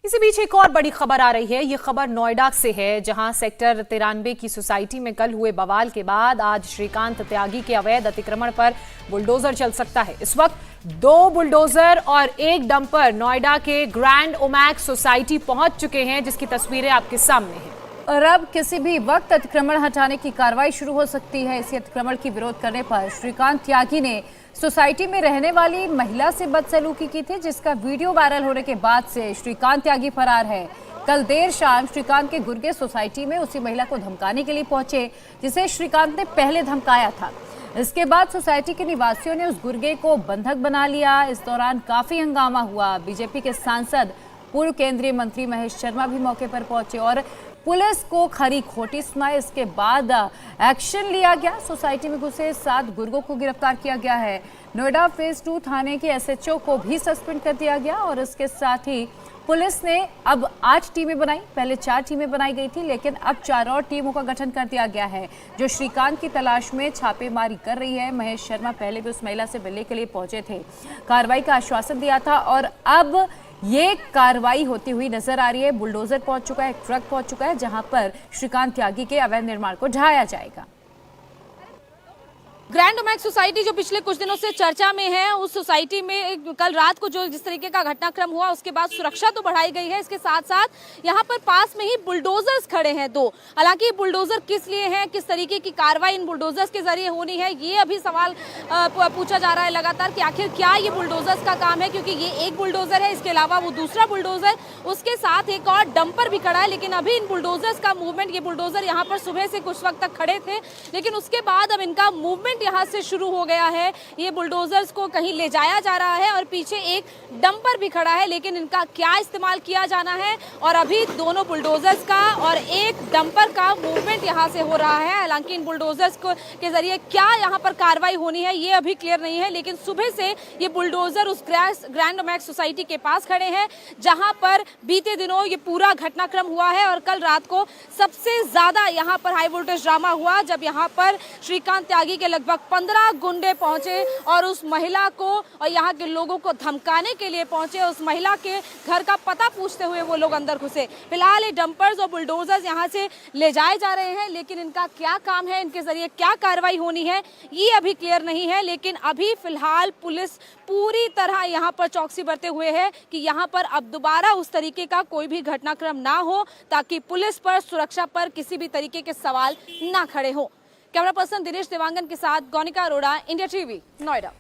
इसी बीच एक और बड़ी खबर आ रही है। ये खबर नोएडा से है, जहां सेक्टर 93 की सोसाइटी में कल हुए बवाल के बाद आज श्रीकांत त्यागी के अवैध अतिक्रमण पर बुलडोजर चल सकता है। इस वक्त 2 बुलडोजर और 1 डंपर नोएडा के ग्रैंड ओमैक्स सोसाइटी पहुंच चुके हैं, जिसकी तस्वीरें आपके सामने हैं। और अब किसी भी वक्त अतिक्रमण हटाने की कार्रवाई शुरू हो सकती है। इसी अतिक्रमण की विरोध करने पर श्रीकांत त्यागी ने सोसाइटी में रहने वाली महिला से बदसलूकी की थी, जिसका वीडियो वायरल होने के बाद से श्रीकांत त्यागी फरार है। कल देर शाम श्रीकांत के गुर्गे सोसाइटी में उसी महिला को धमकाने के लिए पहुंचे, जिसे श्रीकांत ने पहले धमकाया था। इसके बाद सोसाइटी के निवासियों ने उस गुर्गे को बंधक बना लिया। इस दौरान काफी हंगामा हुआ। बीजेपी के सांसद पूर्व केंद्रीय मंत्री महेश शर्मा भी मौके पर पहुंचे और पुलिस को खरी खोटी सुनाई। इसके बाद एक्शन लिया गया। सोसाइटी में घुसे 7 गुर्गों को गिरफ्तार किया गया है। नोएडा फेज 2 थाने के एसएचओ को भी सस्पेंड कर दिया गया और इसके साथ ही पुलिस ने अब 8 टीमें बनाई। पहले 4 टीमें बनाई गई थी, लेकिन अब 4 और टीमों का गठन कर दिया गया है, जो श्रीकांत की तलाश में छापेमारी कर रही है। महेश शर्मा पहले भी उस महिला से मिलने के लिए पहुंचे थे, कार्रवाई का आश्वासन दिया था और अब ये कार्रवाई होती हुई नजर आ रही है। बुलडोजर पहुंच चुका है, एक ट्रक पहुंच चुका है, जहां पर श्रीकांत त्यागी के अवैध निर्माण को ढाया जाएगा। ग्रैंड ओमैक्स सोसाइटी जो पिछले कुछ दिनों से चर्चा में है, उस सोसाइटी में कल रात को जो जिस तरीके का घटनाक्रम हुआ, उसके बाद सुरक्षा तो बढ़ाई गई है। इसके साथ साथ यहाँ पर पास में ही बुलडोजर्स खड़े हैं 2। हालांकि बुलडोजर किस लिए हैं, किस तरीके की कार्रवाई इन बुलडोजर्स के जरिए होनी है, ये अभी सवाल पूछा जा रहा है लगातार कि आखिर क्या ये बुलडोजर्स का काम है, क्योंकि ये एक बुलडोजर है, इसके अलावा वो दूसरा बुलडोजर, उसके साथ एक और डंपर भी खड़ा है। लेकिन अभी इन बुलडोजर्स का मूवमेंट, ये बुलडोजर यहाँ पर सुबह से कुछ वक्त तक खड़े थे, लेकिन उसके बाद अब इनका मूवमेंट यहाँ से शुरू हो गया है। ये बुलडोजर्स को कहीं ले जाया जा रहा है और पीछे एक डंपर भी खड़ा है, लेकिन इनका क्या इस्तेमाल किया जाना है और अभी दोनों बुलडोजर्स का और एक डंपर का मूवमेंट यहाँ से हो रहा है। हालांकि इन बुलडोजर्स को के जरिए क्या यहाँ पर कार्रवाई होनी है, ये अभी क्लियर नहीं है। लेकिन सुबह से ये बुलडोजर उस ग्रैंड ओमैक्स सोसाइटी के पास खड़े हैं, जहां पर बीते दिनों ये पूरा घटनाक्रम हुआ है और कल रात को सबसे ज्यादा यहाँ पर हाई वोल्टेज ड्रामा हुआ, जब यहाँ पर श्रीकांत त्यागी के लगभग 15 गुंडे पहुंचे और उस महिला को और यहाँ के लोगों को धमकाने के लिए पहुंचे। उस महिला के घर का पता पूछते हुए वो लोग अंदर घुसे। फिलहाल ये डंपर्स और बुलडोजर्स यहाँ से ले जाए जा रहे हैं, लेकिन इनका क्या काम है, इनके जरिए क्या कार्रवाई होनी है, ये अभी क्लियर नहीं है। लेकिन अभी फिलहाल पुलिस पूरी तरह यहाँ पर चौकसी बरते हुए है कि यहाँ पर अब दोबारा उस तरीके का कोई भी घटनाक्रम ना हो, ताकि पुलिस पर, सुरक्षा पर किसी भी तरीके के सवाल ना खड़े हो। कैमरा पर्सन दिनेश देवांगन के साथ गौनिका अरोड़ा, इंडिया टीवी, नोएडा।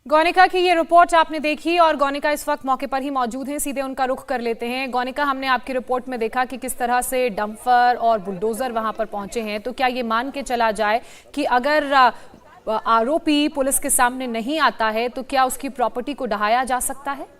गौनिका की ये रिपोर्ट आपने देखी और गौनिका इस वक्त मौके पर ही मौजूद हैं, सीधे उनका रुख कर लेते हैं। गौनिका, हमने आपकी रिपोर्ट में देखा कि किस तरह से डंपर और बुलडोजर वहां पर पहुंचे हैं, तो क्या ये मान के चला जाए कि अगर आरोपी पुलिस के सामने नहीं आता है तो क्या उसकी प्रॉपर्टी को ढहाया जा सकता है?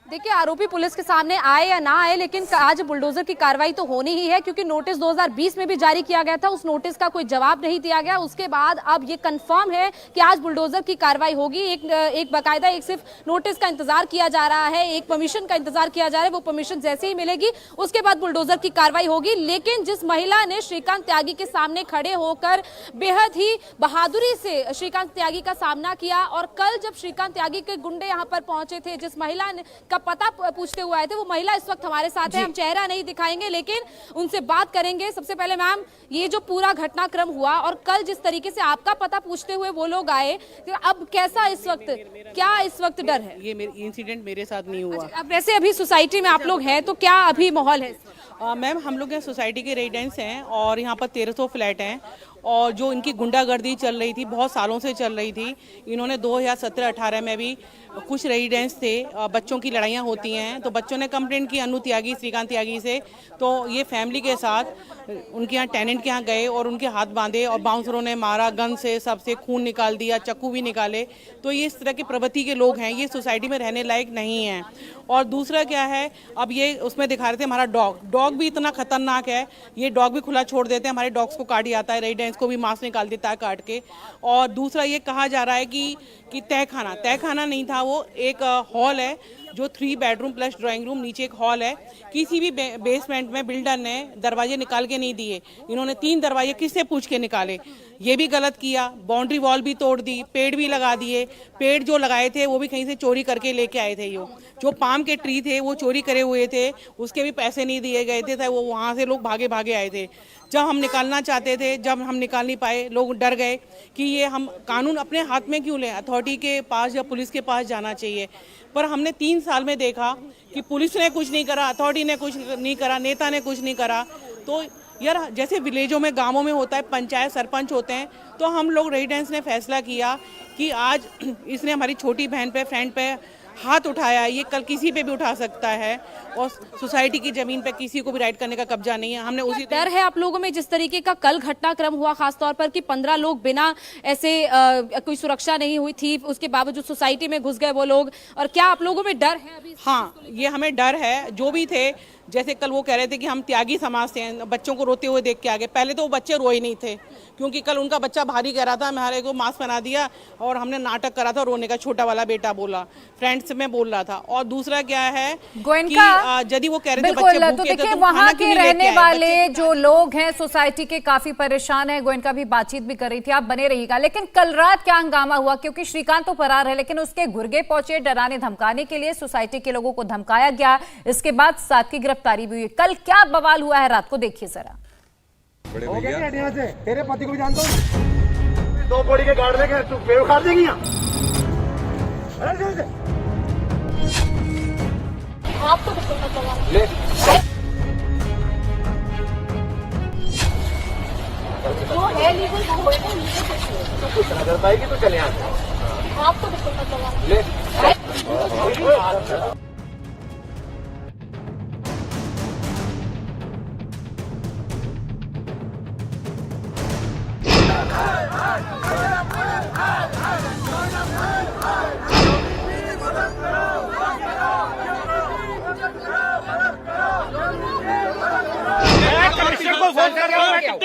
देखिए, आरोपी पुलिस के सामने आए या ना आए, लेकिन आज बुलडोजर की कार्रवाई तो होनी ही है, क्योंकि नोटिस 2020 में भी जारी किया गया था, उस नोटिस का कोई जवाब नहीं दिया गया। उसके बाद अब ये कंफर्म है कि आज बुलडोजर की कार्रवाई होगी। एक बाकायदा एक सिर्फ नोटिस का इंतजार किया जा रहा है, एक परमिशन का इंतजार किया जा रहा है। वो परमिशन जैसे ही मिलेगी उसके बाद बुलडोजर की कार्रवाई होगी। लेकिन जिस महिला ने श्रीकांत त्यागी के सामने खड़े होकर बेहद ही बहादुरी से श्रीकांत त्यागी का सामना किया, और कल जब श्रीकांत त्यागी के गुंडे यहाँ पर पहुंचे थे, जिस महिला ने पता पूछते हुए आए थे, वो महिला इस वक्त हमारे साथ है। हम चेहरा नहीं दिखाएंगे, लेकिन उनसे बात करेंगे। सबसे पहले मैम, ये जो पूरा घटनाक्रम हुआ और कल जिस तरीके से आपका पता पूछते हुए वो लोग आए, अब कैसा इस वक्त, क्या इस वक्त डर है? ये इंसिडेंट मेरे साथ नहीं हुआ। अब वैसे अभी सोसाइटी में आप लोग हैं, तो क्या अभी माहौल है? मैम, हम लोग यहाँ सोसाइटी के रेजिडेंट्स हैं और यहाँ पर 1300 फ्लैट हैं, और जो इनकी गुंडागर्दी चल रही थी, बहुत सालों से चल रही थी। इन्होंने 2017-18 में भी कुछ रेजिडेंट्स थे, बच्चों की लड़ाइयाँ होती हैं, तो बच्चों ने कंप्लेंट की अनु त्यागी, श्रीकांत त्यागी से। तो ये फैमिली के साथ उनके यहाँ टेनेंट के यहाँ गए और उनके हाथ बांधे और बाउंसरों ने मारा, गन से सबसे खून निकाल दिया, चाकू भी निकाले। तो ये इस तरह के प्रवृत्ति के लोग हैं, ये सोसाइटी में रहने लायक नहीं हैं। और दूसरा क्या है, अब ये उसमें दिखा रहे थे हमारा डॉग भी इतना खतरनाक है, ये डॉग भी खुला छोड़ देते हैं, हमारे डॉग्स को काट जाता है, रेजिडेंट्स को भी मांस निकाल देता है काट के। और दूसरा ये कहा जा रहा है कि तहखाना नहीं था, वो एक हॉल है जो 3 बेडरूम प्लस ड्राइंग रूम, नीचे एक हॉल है, किसी भी बेसमेंट में बिल्डर ने दरवाजे निकाल के नहीं दिए। इन्होंने 3 दरवाजे किससे पूछ के निकाले, ये भी गलत किया। बाउंड्री वॉल भी तोड़ दी, पेड़ भी लगा दिए। पेड़ जो लगाए थे वो भी कहीं से चोरी करके लेके आए थे। जो पाम के ट्री थे वो चोरी करे हुए थे, उसके भी पैसे नहीं दिए गए थे, वो वहाँ से लोग भागे भागे आए थे। जब हम निकालना चाहते थे, जब हम निकाल नहीं पाए, लोग डर गए कि ये हम कानून अपने हाथ में क्यों लें, अथॉरिटी के पास या पुलिस के पास जाना चाहिए। पर हमने 3 साल में देखा कि पुलिस ने कुछ नहीं करा, अथॉरिटी ने कुछ नहीं करा, नेता ने कुछ नहीं करा। तो यार जैसे विलेजों में, गांवों में होता है, पंचायत सरपंच होते हैं, तो हम लोग रेजिडेंट्स ने फैसला किया कि आज इसने हमारी छोटी बहन पे, फ्रेंड पे हाथ उठाया, ये कल किसी पे भी उठा सकता है और सोसाइटी की जमीन पे किसी को भी राइट करने का कब्जा नहीं है। हमने उसी डर है आप लोगों में जिस तरीके का कल घटनाक्रम हुआ, खासतौर पर कि 15 लोग बिना ऐसे कोई सुरक्षा नहीं हुई थी, उसके बावजूद सोसाइटी में घुस गए वो लोग, और क्या आप लोगों में डर है अभी? हाँ, ये हमें डर है। जो भी थे, जैसे कल वो कह रहे थे कि हम त्यागी समाज से हैं, बच्चों को रोते हुए देख के आ गए। पहले तो वो बच्चे रोए नहीं थे, क्योंकि कल उनका बच्चा भारी कह रहा था, हमारे को मास्क पहना दिया और हमने नाटक करा था रोने का, छोटा वाला बेटा बोला, फ्रेंड्स में बोल रहा था। और दूसरा क्या है कि यदि वो कह रहे थे बच्चे भूखे थे, तो वहाँ के रहने वाले जो लोग हैं सोसाइटी के काफी परेशान है। गोयनका भी बातचीत भी कर रही थी, आप बने रहिएगा। लेकिन कल रात क्या हंगामा हुआ, क्योंकि श्रीकांत तो फरार है, लेकिन उसके गुर्गे पहुंचे डराने धमकाने के लिए, सोसाइटी के लोगों को धमकाया गया, इसके बाद 7 की गिरफ्तारी भी हुई। कल क्या बवाल हुआ है रात को, देखिए जरा। हो गया यहाँ से, तेरे पति को भी जानता हूँ। 2 पौड़ी के गाड़ लेके तू पेड़ उखाड़ देगी यहाँ। आपको तो पता चला ले जो है लीगल वो होएगा, लीगल कुछ कुछ ना कर पाएगी तो चले यहाँ से। आपको तो पता चला ले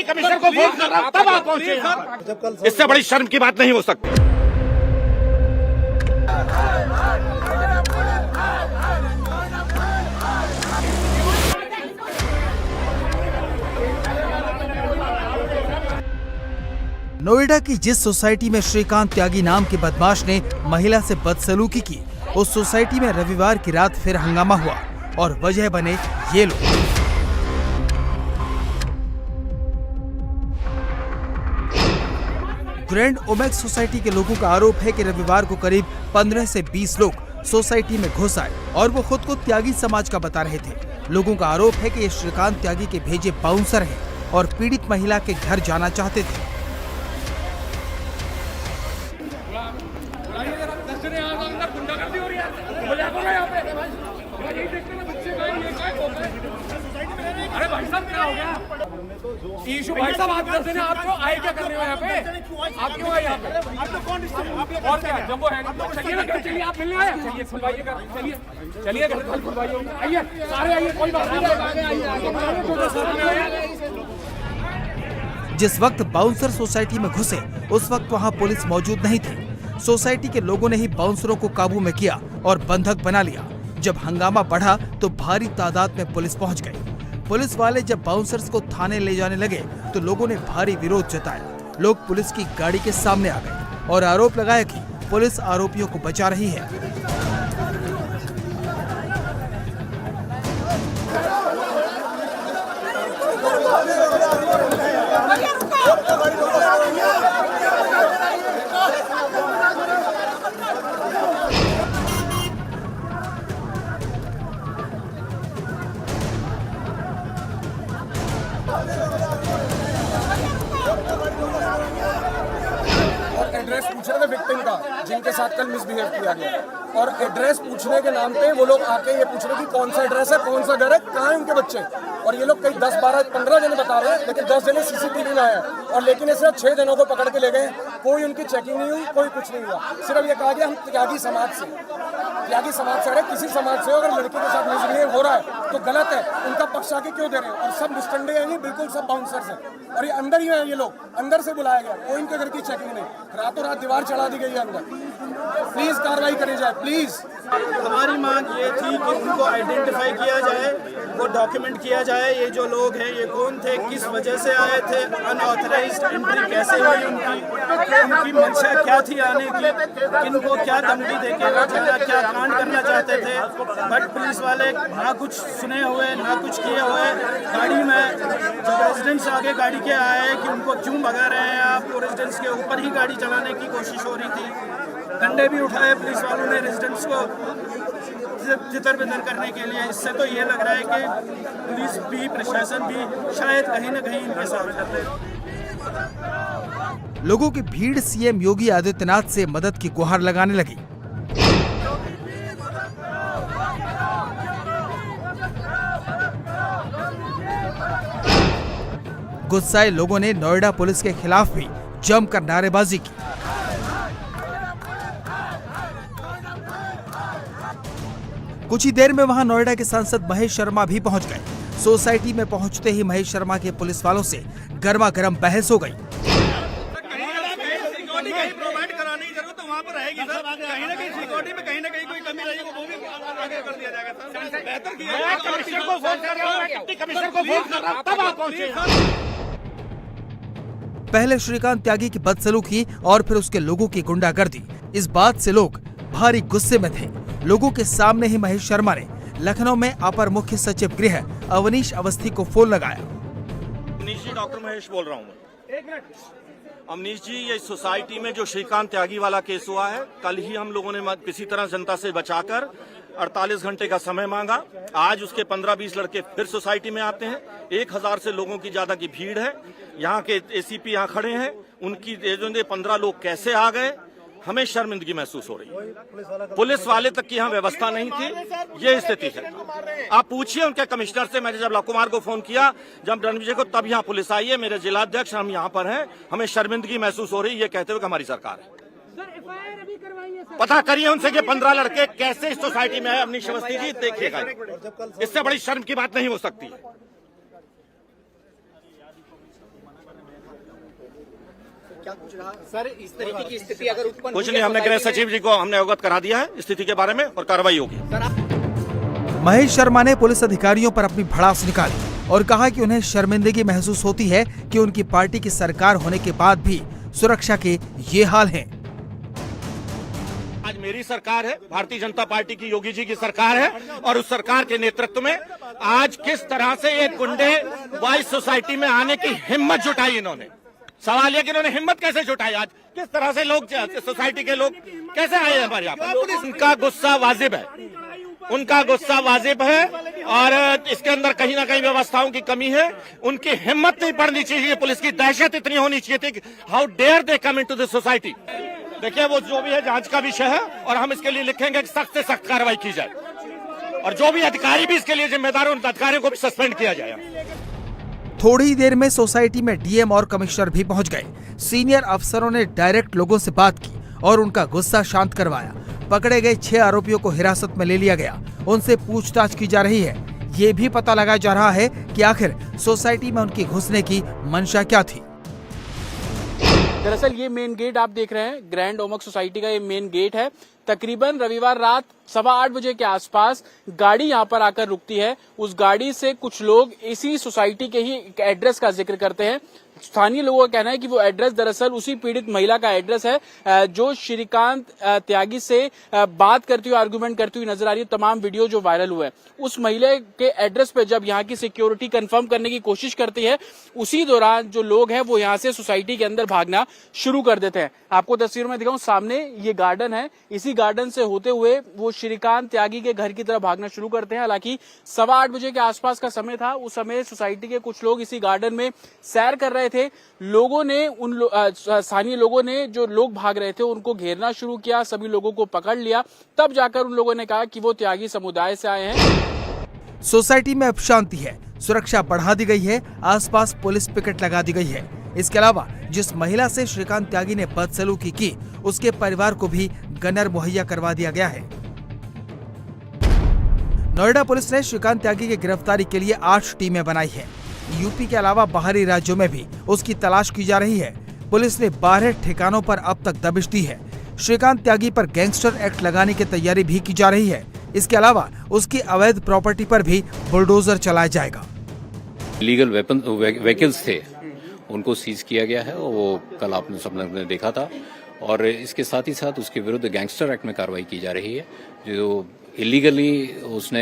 कमिश्नर को फोन कर रहा हूं, तब आप पहुंचे। इससे बड़ी शर्म की बात नहीं हो सकती। नोएडा की जिस सोसाइटी में श्रीकांत त्यागी नाम के बदमाश ने महिला से बदसलूकी की, उस सोसाइटी में रविवार की रात फिर हंगामा हुआ और वजह बने ये लोग। ग्रैंड ओमेक्स सोसाइटी के लोगों का आरोप है कि रविवार को करीब 15 से 20 लोग सोसाइटी में घुस आए और वो खुद को त्यागी समाज का बता रहे थे। लोगों का आरोप है कि ये श्रीकांत त्यागी के भेजे बाउंसर हैं और पीड़ित महिला के घर जाना चाहते थे। अरे भाई साहब क्या हो गया? ईशु भाई साहब आप करते हैं, आप क्यों आए, क्या कर रहे हो यहाँ पे? आप क्यों आए यहाँ पे? आप तो कौन डिस्टर्ब? और क्या जंबो है? चलिए ना घर, चलिए आप मिलने आए, चलिए खुलवाइए घर, चलिए चलिए घर कल खुलवाइए, आइए सारे आइए, कोई बात नहीं। जिस वक्त बाउंसर सोसाइटी में घुसे उस वक्त वहाँ पुलिस मौजूद नहीं थी। सोसाइटी के लोगों ने ही बाउंसरों को काबू में किया और बंधक बना लिया। जब हंगामा बढ़ा तो भारी तादाद में पुलिस पहुंच गई। पुलिस वाले जब बाउंसर्स को थाने ले जाने लगे तो लोगों ने भारी विरोध जताया। लोग पुलिस की गाड़ी के सामने आ गए और आरोप लगाया कि पुलिस आरोपियों को बचा रही है। एड्रेस पूछ रहे थे विक्टिम का, जिनके साथ कल मिसबिहेव किया गया, और एड्रेस पूछने के नाम पे वो लोग आके ये पूछ रहे कि कौन सा एड्रेस है, कौन सा घर है, कहाँ है उनके बच्चे। और ये लोग कई 10, 12, 15 जने बता रहे हैं, लेकिन 10 जने सीसीटीवी में आए और लेकिन ये सिर्फ 6 जनों को पकड़ के ले गए। कोई उनकी चेकिंग नहीं हुई, कोई कुछ नहीं हुआ। सिर्फ ये कहा गया हम त्यागी समाज से अरे किसी समाज से अगर लड़के के साथ मिसबिहेव हो रहा है तो गलत है, उनका पक्ष आके क्यों दे रहे हैं? और सब मुस्टंडे हैं, नहीं बिल्कुल सब बाउंसर्स हैं और ये अंदर ही है, ये लोग अंदर से बुलाया गया, कोई इनके घर की चेकिंग नहीं। रातों रात दीवार चढ़ा दी गई है अंदर। प्लीज कार्रवाई करी जाए, प्लीज। हमारी मांग मांग ये थी कि उनको आइडेंटिफाई किया जाए, वो डॉक्यूमेंट किया जाए, ये जो लोग हैं ये कौन थे, किस वजह से आए थे, अनऑथराइज्ड एंट्री कैसे हुई उनकी मंशा क्या थी आने की, किनको क्या धमकी देके क्या कांड करना चाहते थे। बट पुलिस वाले ना कुछ सुने हुए ना कुछ किए हुए, गाड़ी में जब रेजिडेंट्स आगे गाड़ी के आए कि उनको क्यों भगा रहे हैं आप, वो रेजिडेंट्स के ऊपर ही गाड़ी चलाने की कोशिश हो रही थी। डंडे भी उठाए पुलिस वालों ने रेजिडेंट्स को तितर बितर करने के लिए। इससे तो ये लग रहा है कि पुलिस भी प्रशासन भी शायद कहीं ना कहीं इनके साथ रहते हैं। लोगों की भीड़ सीएम योगी आदित्यनाथ से मदद की गुहार लगाने लगी। गुस्साए लोगों ने नोएडा पुलिस के खिलाफ भी जमकर नारेबाजी की। कुछ ही देर में वहां नोएडा के सांसद महेश शर्मा भी पहुंच गए। सोसाइटी में पहुंचते ही महेश शर्मा के पुलिस वालों से गर्मा गर्म बहस हो गई। पहले श्रीकांत त्यागी की बदसलूकी और फिर उसके लोगों की गुंडागर्दी, इस बात से लोग भारी गुस्से में थे। लोगों के सामने ही महेश शर्मा ने लखनऊ में अपर मुख्य सचिव गृह अवनीश अवस्थी को फोन लगाया। अवनीश जी, डॉक्टर महेश बोल रहा हूँ। अवनीश जी, ये सोसाइटी में जो श्रीकांत त्यागी वाला केस हुआ है, कल ही हम लोगों ने किसी तरह जनता से बचाकर 48 घंटे का समय मांगा। आज उसके 15-20 लड़के फिर सोसाइटी में आते हैं। 1000 से लोगों की ज्यादा की भीड़ है। यहाँ के एसीपी यहाँ खड़े हैं, उनकी 15 लोग कैसे आ गए, हमें शर्मिंदगी महसूस हो रही है। पुलिस वाले तक की यहाँ व्यवस्था नहीं थी, ये स्थिति है। आप पूछिए उनके कमिश्नर से। मैंने जब लव कुमार को फोन किया, जब रणविजय को, तब यहाँ पुलिस आई है। मेरे जिलाध्यक्ष, हम यहाँ पर हैं, हमें शर्मिंदगी महसूस हो रही है, ये कहते हुए कि हमारी सरकार है। पता करिए उनसे कि 15 लड़के कैसे इस सोसाइटी में आए। अवनीश अवस्थी जी, देखिएगा, इससे बड़ी शर्म की बात नहीं हो सकती। सर, इस तरीके की स्थिति अगर उत्पन्न कुछ नहीं, हमने गृह सचिव जी को हमने अवगत करा दिया है स्थिति के बारे में और कार्रवाई होगी। महेश शर्मा ने पुलिस अधिकारियों पर अपनी भड़ास निकाली और कहा कि उन्हें शर्मिंदगी महसूस होती है कि उनकी पार्टी की सरकार होने के बाद भी सुरक्षा के ये हाल हैं। आज मेरी सरकार है, भारतीय जनता पार्टी की योगी जी की सरकार है, और उस सरकार के नेतृत्व में आज किस तरह से ये गुंडे वाइस सोसाइटी में आने की हिम्मत जुटाई इन्होंने। सवाल यह कि इन्होंने हिम्मत कैसे जुटाई, आज किस तरह से लोग, सोसाइटी के लोग कैसे आए हमारे यहाँ पर। उनका गुस्सा वाजिब है, उनका गुस्सा वाजिब है, और इसके अंदर कहीं ना कहीं व्यवस्थाओं की कमी है। उनकी हिम्मत नहीं पड़नी चाहिए, पुलिस की दहशत इतनी होनी चाहिए थी। How dare they come into this society. देखिए, वो जो भी है जांच का विषय है, और हम इसके लिए लिखेंगे कि सख्त से सख्त कार्रवाई की जाए, और जो भी अधिकारी भी इसके लिए जिम्मेदार है, उन अधिकारियों को भी सस्पेंड किया जाए। थोड़ी ही देर में सोसाइटी में डीएम और कमिश्नर भी पहुंच गए। सीनियर अफसरों ने डायरेक्ट लोगों से बात की और उनका गुस्सा शांत करवाया। पकड़े गए 6 आरोपियों को हिरासत में ले लिया गया, उनसे पूछताछ की जा रही है। ये भी पता लगाया जा रहा है कि आखिर सोसाइटी में उनकी घुसने की मंशा क्या थी। दरअसल ये मेन गेट आप देख रहे हैं, ग्रैंड ओमक सोसाइटी का ये मेन गेट है। तकरीबन रविवार रात 8:15 बजे के आसपास गाड़ी यहाँ पर आकर रुकती है। उस गाड़ी से कुछ लोग इसी सोसाइटी के ही एड्रेस का जिक्र करते हैं। स्थानीय लोगों का कहना है कि वो एड्रेस दरअसल उसी पीड़ित महिला का एड्रेस है जो श्रीकांत त्यागी से बात करती हुई, आर्गुमेंट करती हुई नजर आ रही है। तमाम वीडियो जो वायरल हुए, उस महिला के एड्रेस पे जब यहाँ की सिक्योरिटी कंफर्म करने की कोशिश करती है, उसी दौरान जो लोग हैं वो यहाँ से सोसाइटी के अंदर भागना शुरू कर देते हैं। आपको तस्वीर में दिखाऊं, सामने ये गार्डन है, इसी गार्डन से होते हुए वो श्रीकांत त्यागी के घर की तरफ भागना शुरू करते हैं। हालांकि 8:15 बजे के आसपास का समय था, उस समय सोसाइटी के कुछ लोग इसी गार्डन में सैर कर रहे थे। लोगों ने स्थानीय लोगों ने जो लोग भाग रहे थे उनको घेरना शुरू किया, सभी लोगों को पकड़ लिया। तब जाकर उन लोगों ने कहा कि वो त्यागी समुदाय से आए हैं। सोसाइटी में अब शांति है, सुरक्षा बढ़ा दी गई है, आसपास पुलिस पिकेट लगा दी गई है। इसके अलावा जिस महिला से श्रीकांत त्यागी ने बदसलूकी की, उसके परिवार को भी गनर मुहैया करवा दिया गया है। नोएडा पुलिस ने श्रीकांत त्यागी की गिरफ्तारी के लिए 8 टीमें बनाई है। यूपी के अलावा बाहरी राज्यों में भी उसकी तलाश की जा रही है। पुलिस ने 12 ठिकानों पर अब तक दबिश दी है। श्रीकांत त्यागी पर गैंगस्टर एक्ट लगाने की तैयारी भी की जा रही है। इसके अलावा उसकी अवैध प्रॉपर्टी पर भी बुलडोजर चलाया जाएगा। लीगल वेपन व्हीकल्स थे, उनको सीज किया गया है और वो कल आपने सब लोगों ने देखा था। और इसके साथ ही साथ उसके विरुद्ध गैंगस्टर एक्ट में कार्रवाई की जा रही है। जो इलीगली उसने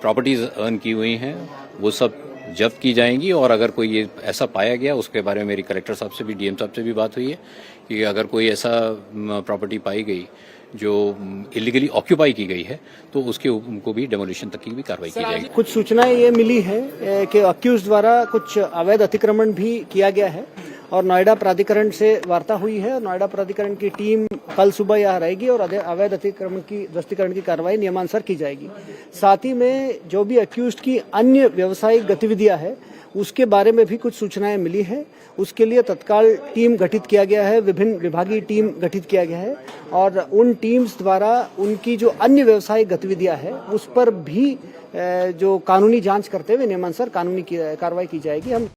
प्रॉपर्टीज अर्न की हुई हैं वो सब जब्त की जाएंगी। और अगर कोई ये ऐसा पाया गया, उसके बारे में मेरी कलेक्टर साहब से भी, डीएम साहब से भी बात हुई है कि अगर कोई ऐसा प्रॉपर्टी पाई गई जो इलीगली ऑक्यूपाई की गई है तो उसके उनको भी डेमोलिशन तक की भी कार्रवाई की जाएगी। कुछ सूचनाएं ये मिली है कि अक्यूज द्वारा कुछ अवैध अतिक्रमण भी किया गया है और नोएडा प्राधिकरण से वार्ता हुई है और नोएडा प्राधिकरण की टीम कल सुबह यहाँ रहेगी और अवैध अतिक्रमण की ध्वस्तीकरण की कार्रवाई नियमानुसार की जाएगी। साथ ही में जो भी अक्यूज की अन्य व्यावसायिक गतिविधियां है उसके बारे में भी कुछ सूचनाएं मिली है। उसके लिए तत्काल टीम गठित किया गया है, विभिन्न विभागीय टीम गठित किया गया है और उन टीम्स द्वारा उनकी जो अन्य व्यावसायिक गतिविधियां है उस पर भी जो कानूनी जांच करते हुए नियमानुसार कानूनी कार्रवाई की जाएगी। हम